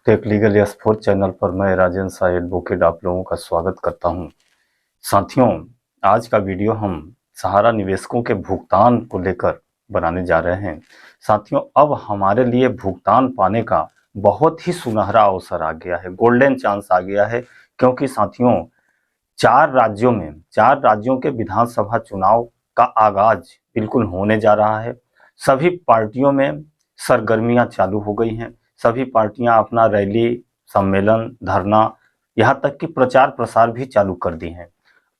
Take legal sport channel पर मैं Rajendra Shah advocate आप लोगों का स्वागत करता हूं। साथियों, आज का वीडियो हम सहारा निवेशकों के भुगतान को लेकर बनाने जा रहे हैं। साथियों, अब हमारे लिए भुगतान पाने का बहुत ही सुनहरा अवसर आ गया है, गोल्डन चांस आ गया है, क्योंकि साथियों चार राज्यों के विधानसभा चुनाव का आगाज बिल्कुल होने जा रहा है। सभी पार्टियों में सरगर्मियां चालू हो गई हैं। सभी पार्टियां अपना रैली, सम्मेलन, धरना, यहाँ तक कि प्रचार प्रसार भी चालू कर दी हैं।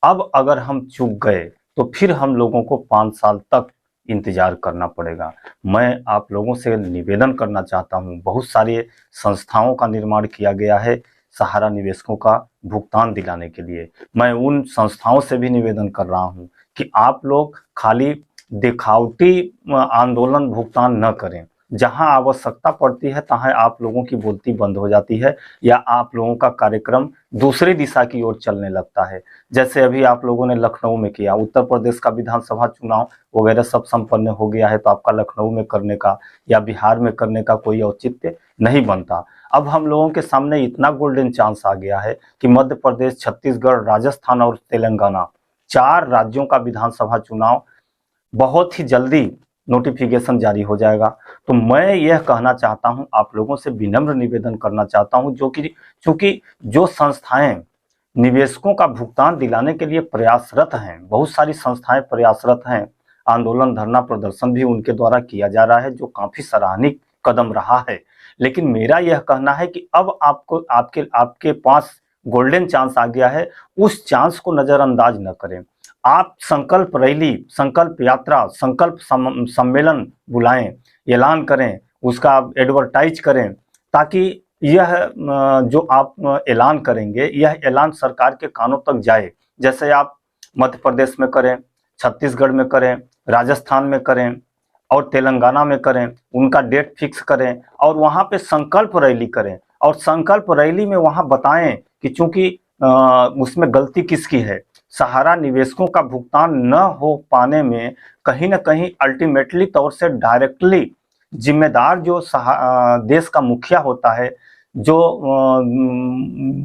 अब अगर हम चूक गए तो फिर हम लोगों को 5 साल तक इंतजार करना पड़ेगा। मैं आप लोगों से निवेदन करना चाहता हूं, बहुत सारे संस्थाओं का निर्माण किया गया है सहारा निवेशकों का भुगतान दिलाने के लिए। मैं उन संस्थाओं से भी निवेदन कर रहा हूं कि आप लोग खाली दिखावटी आंदोलन भुगतान न करें। जहां आवश्यकता पड़ती है तहां आप लोगों की बोलती बंद हो जाती है या आप लोगों का कार्यक्रम दूसरी दिशा की ओर चलने लगता है। जैसे अभी आप लोगों ने लखनऊ में किया, उत्तर प्रदेश का विधानसभा चुनाव वगैरह सब संपन्न हो गया है, तो आपका लखनऊ में करने का या बिहार में करने का कोई औचित्य नहीं बनता। अब हम लोगों के सामने इतना गोल्डन चांस आ गया है कि मध्य प्रदेश, छत्तीसगढ़, राजस्थान और तेलंगाना, 4 राज्यों का विधानसभा चुनाव बहुत ही जल्दी नोटिफिकेशन जारी हो जाएगा। तो मैं यह कहना चाहता हूं, आप लोगों से विनम्र निवेदन करना चाहता हूं, चूंकि जो संस्थाएं निवेशकों का भुगतान दिलाने के लिए प्रयासरत हैं, बहुत सारी संस्थाएं प्रयासरत हैं, आंदोलन, धरना, प्रदर्शन भी उनके द्वारा किया जा रहा है, जो काफी सराहनीय कदम रहा है। लेकिन मेरा यह कहना है कि अब आपको आपके पास गोल्डन चांस आ गया है, उस चांस को नजरअंदाज न करें। आप संकल्प रैली, संकल्प यात्रा, संकल्प सम्मेलन बुलाएं, ऐलान करें, उसका एडवर्टाइज करें, ताकि यह जो आप ऐलान करेंगे, यह ऐलान सरकार के कानों तक जाए। जैसे आप मध्य प्रदेश में करें, छत्तीसगढ़ में करें, राजस्थान में करें और तेलंगाना में करें, उनका डेट फिक्स करें और वहां पे संकल्प रैली करें और संकल्प रैली में वहां बताएं कि चूंकि उसमें गलती किसकी है। सहारा निवेशकों का भुगतान न हो पाने में कहीं ना कहीं अल्टीमेटली तौर से डायरेक्टली जिम्मेदार जो देश का मुखिया होता है, जो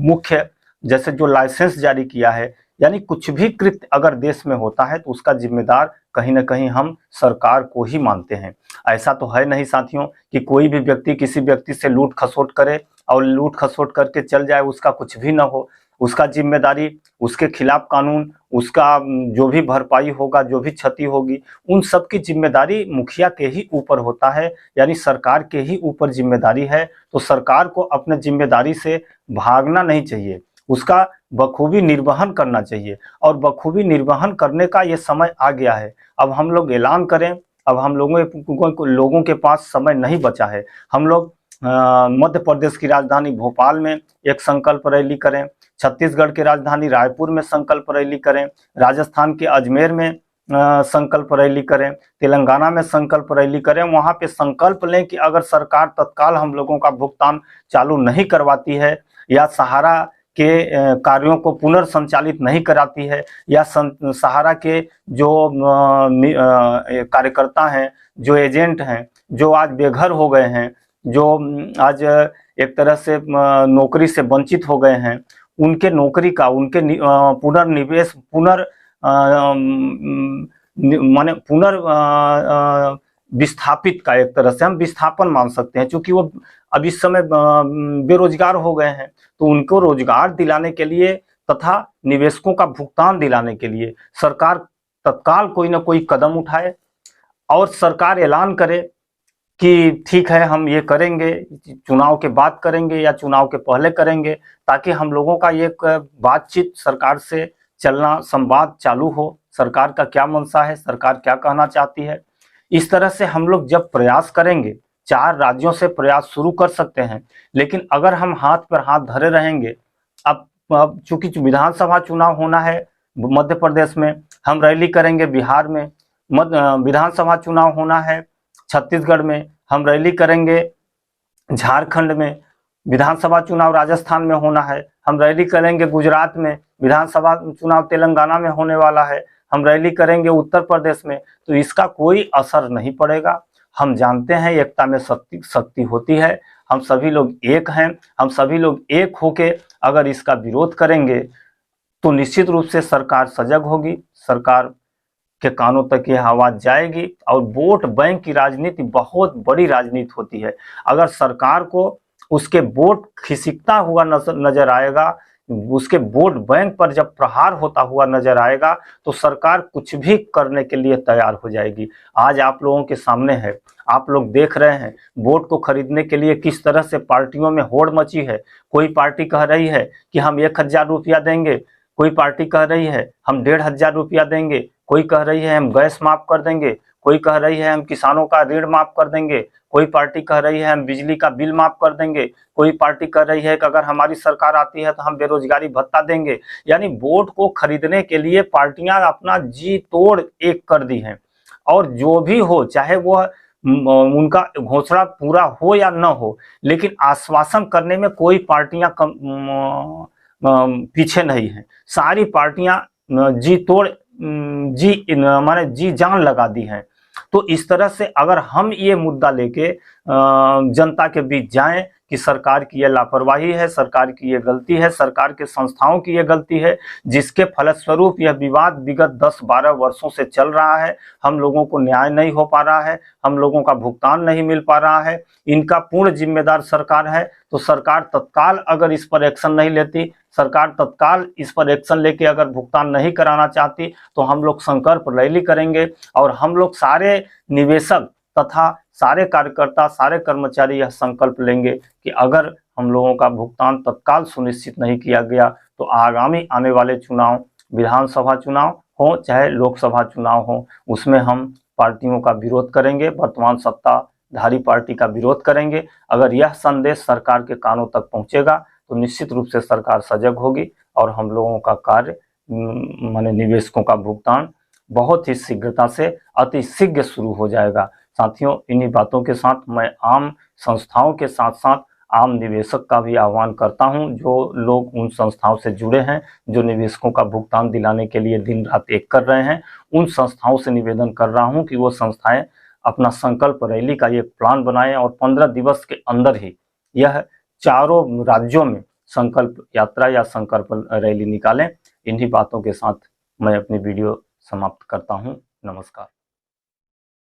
मुख्य जैसे जो लाइसेंस जारी किया है, यानी कुछ भी कृत्य अगर देश में होता है तो उसका जिम्मेदार कहीं ना कहीं हम सरकार को ही मानते हैं। ऐसा तो है नहीं साथियों कि कोई भी व्यक्ति किसी व्यक्ति से लूट खसोट करे और लूट खसोट करके चल जाए, उसका कुछ भी ना हो। उसका जिम्मेदारी, उसके खिलाफ कानून, उसका जो भी भरपाई होगा, जो भी क्षति होगी, उन सब की जिम्मेदारी मुखिया के ही ऊपर होता है, यानी सरकार के ही ऊपर जिम्मेदारी है। तो सरकार को अपने जिम्मेदारी से भागना नहीं चाहिए, उसका बखूबी निर्वहन करना चाहिए और बखूबी निर्वहन करने का ये समय आ गया है। अब हम लोग ऐलान करें, अब हम लोगों के पास समय नहीं बचा है। हम लोग मध्य प्रदेश की राजधानी भोपाल में एक संकल्प रैली करें, छत्तीसगढ़ की राजधानी रायपुर में संकल्प रैली करें, राजस्थान के अजमेर में संकल्प रैली करें, तेलंगाना में संकल्प रैली करें। वहां पे संकल्प लें कि अगर सरकार तत्काल हम लोगों का भुगतान चालू नहीं करवाती है या सहारा के कार्यों को पुनर्संचालित नहीं कराती है या सहारा के जो कार्यकर्ता हैं, जो एजेंट हैं, जो आज बेघर हो गए हैं, जो आज एक तरह से नौकरी से वंचित हो गए हैं, उनके नौकरी का, उनके पुनर्निवेश माने विस्थापित का, एक तरह से हम विस्थापन मान सकते हैं, क्योंकि वो अब इस समय बेरोजगार हो गए हैं। तो उनको रोजगार दिलाने के लिए तथा निवेशकों का भुगतान दिलाने के लिए सरकार तत्काल कोई ना कोई कदम उठाए और सरकार ऐलान करे कि ठीक है, हम ये करेंगे, चुनाव के बाद करेंगे या चुनाव के पहले करेंगे, ताकि हम लोगों का ये बातचीत सरकार से चलना, संवाद चालू हो। सरकार का क्या मंशा है, सरकार क्या कहना चाहती है। इस तरह से हम लोग जब प्रयास करेंगे, 4 राज्यों से प्रयास शुरू कर सकते हैं। लेकिन अगर हम हाथ पर हाथ धरे रहेंगे, अब चूंकि विधानसभा चुनाव होना है मध्य प्रदेश में, हम रैली करेंगे बिहार में, विधानसभा चुनाव होना है छत्तीसगढ़ में, हम रैली करेंगे झारखंड में, विधानसभा चुनाव राजस्थान में होना है, हम रैली करेंगे गुजरात में, विधानसभा चुनाव तेलंगाना में होने वाला है, हम रैली करेंगे उत्तर प्रदेश में, तो इसका कोई असर नहीं पड़ेगा। हम जानते हैं एकता में शक्ति होती है। हम सभी लोग एक हैं। हम सभी लोग एक होके अगर इसका विरोध करेंगे तो निश्चित रूप से सरकार सजग होगी, सरकार के कानों तक यह आवाज जाएगी। और वोट बैंक की राजनीति बहुत बड़ी राजनीति होती है। अगर सरकार को उसके वोट खिसकता हुआ नजर आएगा, उसके वोट बैंक पर जब प्रहार होता हुआ नजर आएगा, तो सरकार कुछ भी करने के लिए तैयार हो जाएगी। आज आप लोगों के सामने है, आप लोग देख रहे हैं वोट को खरीदने के लिए किस तरह से पार्टियों में होड़ मची है। कोई पार्टी कह रही है कि हम 1000 रुपया देंगे, कोई पार्टी कह रही है हम 1500 रुपया देंगे, कोई कह रही है हम गैस माफ कर देंगे, कोई कह रही है हम किसानों का ऋण माफ कर देंगे, कोई पार्टी कह रही है हम बिजली का बिल माफ कर देंगे, कोई पार्टी कह रही है कि अगर हमारी सरकार आती है तो हम बेरोजगारी भत्ता देंगे। यानी वोट को खरीदने के लिए पार्टियां अपना जी तोड़ एक कर दी हैं। और जो भी हो, चाहे वो उनका घोषणा पूरा हो या न हो, लेकिन आश्वासन करने में कोई पार्टियां पीछे नहीं है। सारी पार्टियां जी तोड़ माने जी जान लगा दी है। तो इस तरह से अगर हम ये मुद्दा लेके जनता के बीच जाएं कि सरकार की ये लापरवाही है, सरकार की ये गलती है, सरकार के संस्थाओं की ये गलती है, जिसके फलस्वरूप यह विवाद विगत 10-12 वर्षों से चल रहा है, हम लोगों को न्याय नहीं हो पा रहा है, हम लोगों का भुगतान नहीं मिल पा रहा है, इनका पूर्ण जिम्मेदार सरकार है। तो सरकार तत्काल अगर इस पर एक्शन नहीं लेती, सरकार तत्काल इस पर एक्शन लेके अगर भुगतान नहीं कराना चाहती, तो हम लोग संकल्प रैली करेंगे और हम लोग सारे निवेशक तथा सारे कार्यकर्ता, सारे कर्मचारी यह संकल्प लेंगे कि अगर हम लोगों का भुगतान तत्काल सुनिश्चित नहीं किया गया तो आगामी आने वाले चुनाव, विधानसभा चुनाव हो चाहे लोकसभा चुनाव हो, उसमें हम पार्टियों का विरोध करेंगे, वर्तमान सत्ताधारी पार्टी का विरोध करेंगे। अगर यह संदेश सरकार के कानों तक पहुंचेगा तो निश्चित रूप से सरकार सजग होगी और हम लोगों का कार्य माने निवेशकों का भुगतान बहुत ही शीघ्रता से अति शीघ्र शुरू हो जाएगा। साथियों, इन्हीं बातों के साथ मैं आम संस्थाओं के साथ साथ आम निवेशक का भी आह्वान करता हूं, जो लोग उन संस्थाओं से जुड़े हैं, जो निवेशकों का भुगतान दिलाने के लिए दिन रात एक कर रहे हैं, उन संस्थाओं से निवेदन कर रहा हूं कि वो संस्थाएं अपना संकल्प रैली का एक प्लान बनाएं और 15 दिवस के अंदर ही यह चारों राज्यों में संकल्प यात्रा या संकल्प रैली निकालें। इन्हीं बातों के साथ मैं अपनी वीडियो समाप्त करता हूं। नमस्कार।